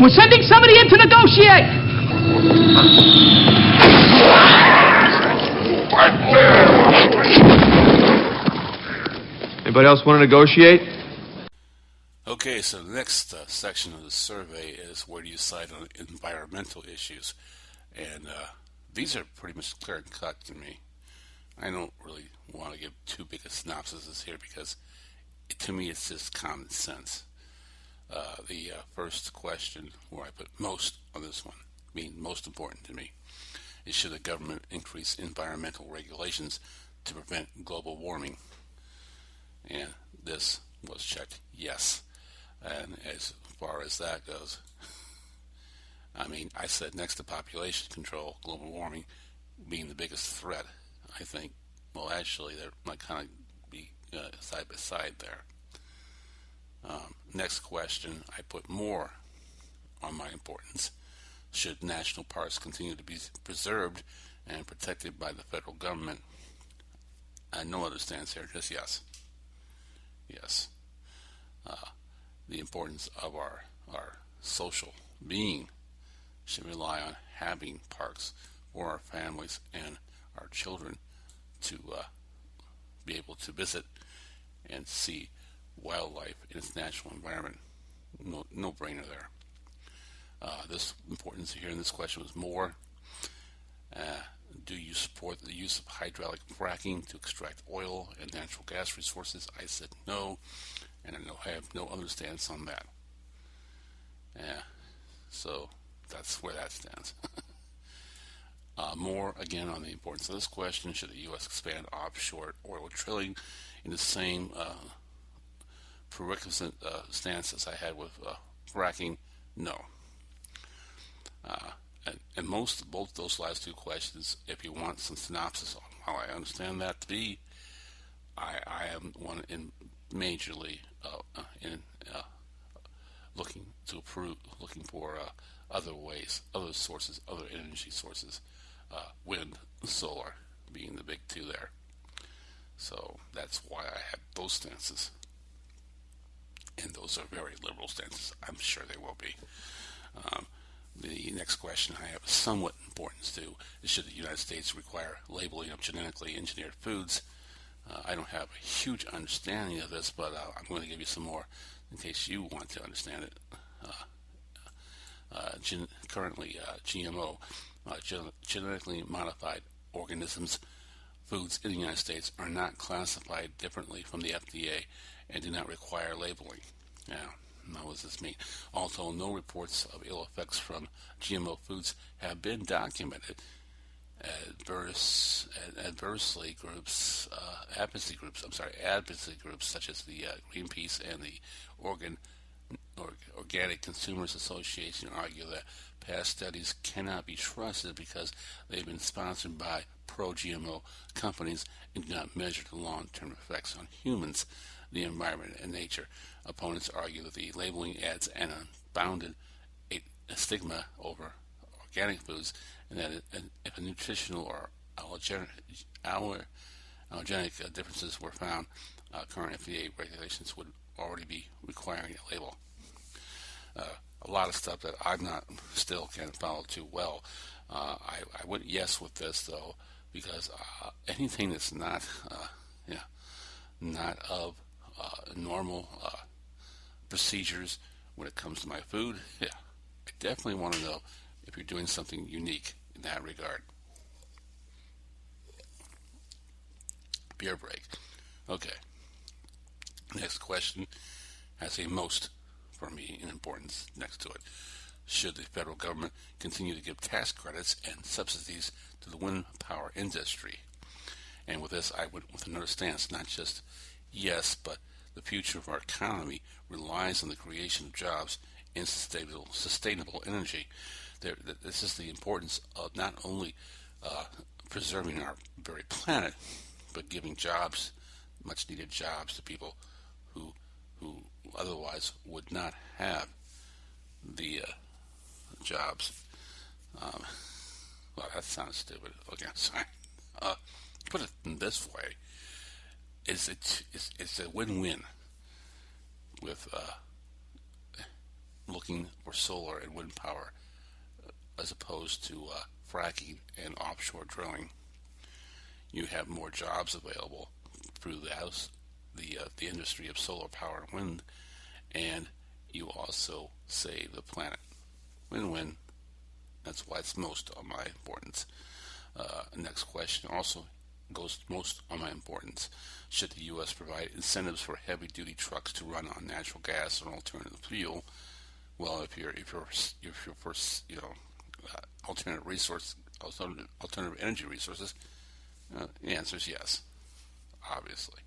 We're sending somebody in to negotiate. Anybody else want to negotiate? Okay, so the next section of the survey is where do you side on environmental issues? And these are pretty much clear and cut to me. I don't really want to give too big a synopsis here because to me it's just common sense. The first question where I put most on this one, being most important to me, is should the government increase environmental regulations to prevent global warming? And this was checked yes. And as far as that goes, I mean, I said next to population control, global warming being the biggest threat, I think, well, actually, they might kind of be side by side there. Next question, I put more on my importance. Should national parks continue to be preserved and protected by the federal government? No other stance here, just yes. Yes. The importance of our social being should rely on having parks for our families and our children to be able to visit and see wildlife in its natural environment. No brainer there. This importance here in this question was more. Do you support the use of hydraulic fracking to extract oil and natural gas resources? I said no, and I have no other stance on that. So that's where that stands. More, again, on the importance of this question. Should the U.S. expand offshore oil drilling in the same prerequisite stance as I had with fracking? No. And both those last two questions, if you want some synopsis on how I understand that to be, I am one in majorly looking for other ways, other sources, other energy sources, wind, solar being the big two there. So that's why I had those stances. And those are very liberal stances. I'm sure they will be. The next question I have somewhat importance to is should the United States require labeling of genetically engineered foods? I don't have a huge understanding of this, but I'm going to give you some more in case you want to understand it. Currently, GMO, genetically modified organisms, foods in the United States are not classified differently from the FDA and do not require labeling. Now, what does this mean? Although no reports of ill effects from GMO foods have been documented, advocacy groups such as the Greenpeace and the Organic Consumers Association argue that past studies cannot be trusted because they've been sponsored by pro-GMO companies and do not measure the long-term effects on humans, the environment, and nature. Opponents argue that the labeling adds an unbounded stigma over organic foods, and that if a nutritional or allergenic differences were found, current FDA regulations would already be requiring a label. A lot of stuff that I'm not still can't follow too well. I went yes with this though, because anything that's not of normal procedures when it comes to my food, I definitely want to know if you're doing something unique in that regard. Beer break. Okay. Next question has a most for me in importance next to it. Should the federal government continue to give tax credits and subsidies to the wind power industry? And with this, I went with another stance, not just yes, but the future of our economy relies on the creation of jobs in sustainable energy. This is the importance of not only preserving our very planet, but giving jobs, much needed jobs, to people who otherwise would not have the jobs. Well, that sounds stupid. Okay, sorry. Put it in this way: it's a win-win with looking looking for solar and wind power as opposed to fracking and offshore drilling. You have more jobs available through the industry of solar power and wind, and you also save the planet. Win-win. That's why it's most on my importance. Next question also goes most on my importance. Should the U.S. provide incentives for heavy-duty trucks to run on natural gas or alternative fuel? Well, if you're first, alternative energy resources, the answer is yes, obviously.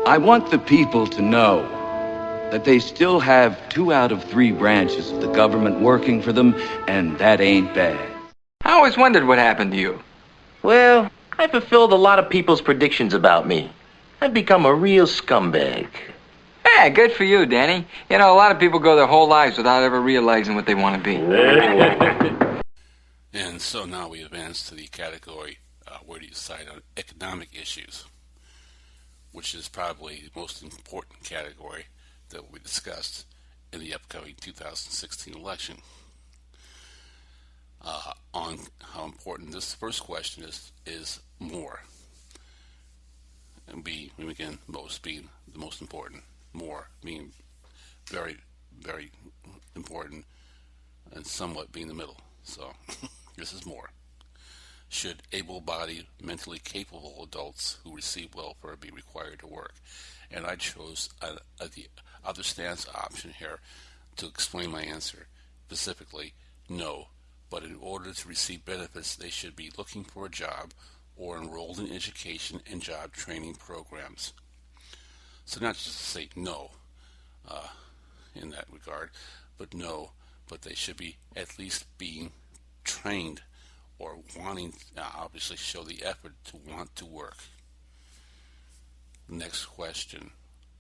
I want the people to know that they still have 2 out of 3 branches of the government working for them, and that ain't bad. I always wondered what happened to you. Well, I fulfilled a lot of people's predictions about me. I've become a real scumbag. Yeah, good for you, Danny. You know, a lot of people go their whole lives without ever realizing what they want to be. And so now we advance to the category where do you decide on economic issues, which is probably the most important category that will be discussed in the upcoming 2016 election. On how important this first question is more. And B, again, most being the most important, more being very, very important, and somewhat being the middle. So, this is more. Should able-bodied, mentally capable adults who receive welfare be required to work? And I chose the other stance option here to explain my answer. Specifically, no. But in order to receive benefits, they should be looking for a job or enrolled in education and job training programs. So not just to say no in that regard, but no, but they should be at least being trained or wanting, obviously show the effort to want to work. Next question,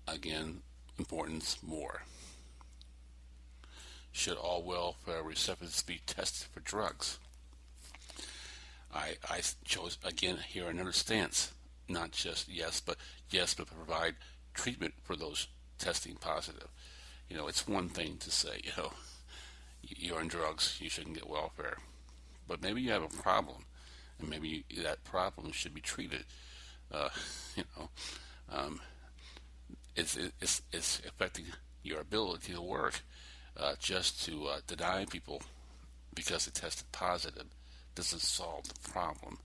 again, importance more. Should all welfare recipients be tested for drugs? I chose, again, here another stance. Not just yes, but provide treatment for those testing positive. It's one thing to say, you're on drugs, you shouldn't get welfare. But maybe you have a problem, and maybe that problem should be treated. It's affecting your ability to work. Just to deny people because they tested positive doesn't solve the problem.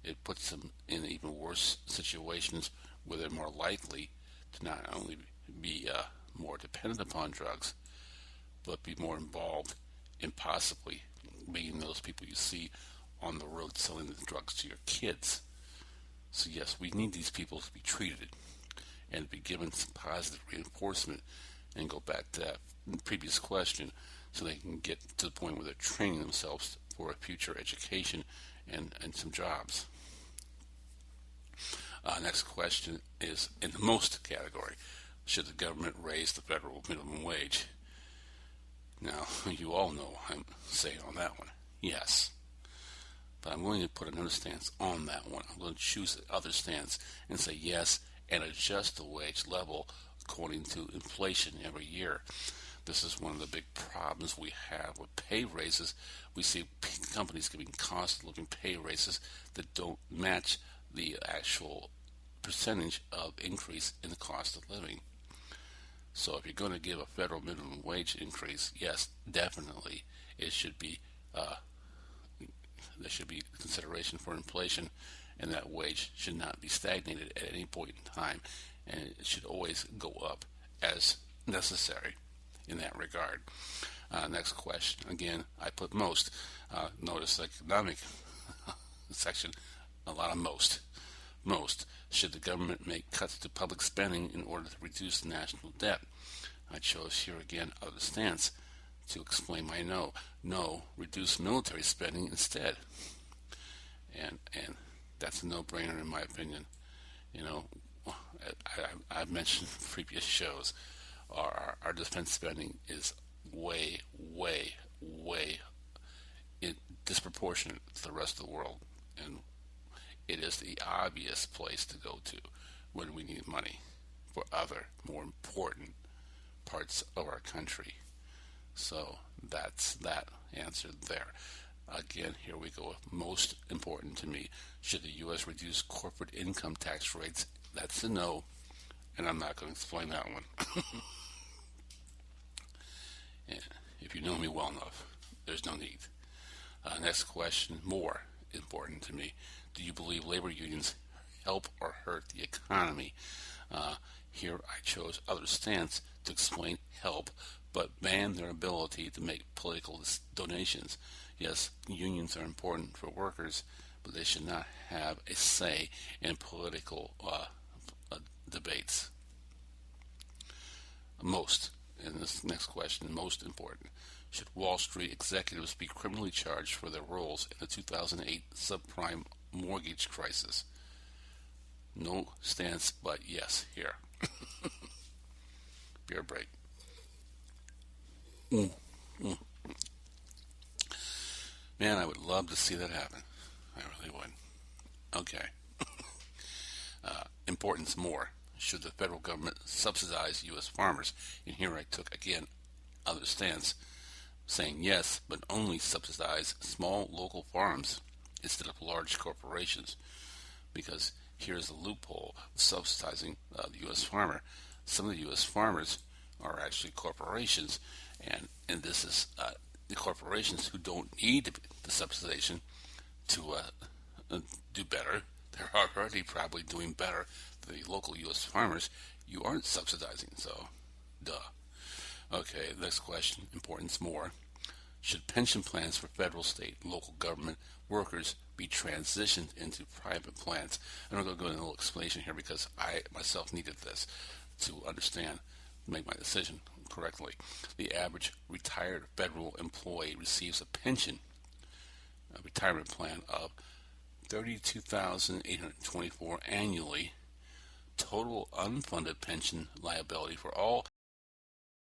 It puts them in even worse situations where they're more likely to not only be more dependent upon drugs, but be more involved in possibly being those people you see on the road selling the drugs to your kids. So yes, we need these people to be treated and be given some positive reinforcement, and go back to that previous question, so they can get to the point where they're training themselves for a future education and some jobs. Next question is in the most category. Should the government raise the federal minimum wage? Now, you all know I'm saying on that one, yes. But I'm going to put another stance on that one. I'm going to choose the other stance and say yes, and adjust the wage level according to inflation every year. This is one of the big problems we have with pay raises. We see companies giving cost of living pay raises that don't match the actual percentage of increase in the cost of living. So if you're going to give a federal minimum wage increase, yes, definitely it should be there should be consideration for inflation, and that wage should not be stagnated at any point in time, and it should always go up as necessary in that regard. Next question. Again, I put most. Notice the economic section, a lot of most. Most. Should the government make cuts to public spending in order to reduce the national debt? I chose here again other stance to explain my no. No, reduce military spending instead. And that's a no-brainer in my opinion. I've mentioned in previous shows, our defense spending is way disproportionate to the rest of the world, and it is the obvious place to go to when we need money for other more important parts of our country. So that's that answer there. Again, here we go with most important to me. Should the U.S. reduce corporate income tax rates? That's a no, and I'm not going to explain that one. If you know me well enough, there's no need. Next question, more important to me. Do you believe labor unions help or hurt the economy? Here I chose other stance to explain help, but ban their ability to make political donations. Yes, unions are important for workers, but they should not have a say in political debates. Most, in this next question, most important. Should Wall Street executives be criminally charged for their roles in the 2008 subprime mortgage crisis? No stance, but yes, here. Beer break. Man, I would love to see that happen. I really would. Okay. Importance more. Should the federal government subsidize U.S. farmers? And here I took, again, other stance, saying yes, but only subsidize small local farms instead of large corporations. Because here's the loophole of subsidizing the U.S. farmer. Some of the U.S. farmers are actually corporations, and this is the corporations who don't need the subsidization to do better. They're already probably doing better than the local U.S. farmers you aren't subsidizing, so duh. Okay, next question, importance more. Should pension plans for federal, state, local government workers be transitioned into private plans? I'm going to go into a little explanation here because I myself needed this to understand, make my decision correctly. The average retired federal employee receives a pension, a retirement plan of $32,824 annually, total unfunded pension liability for all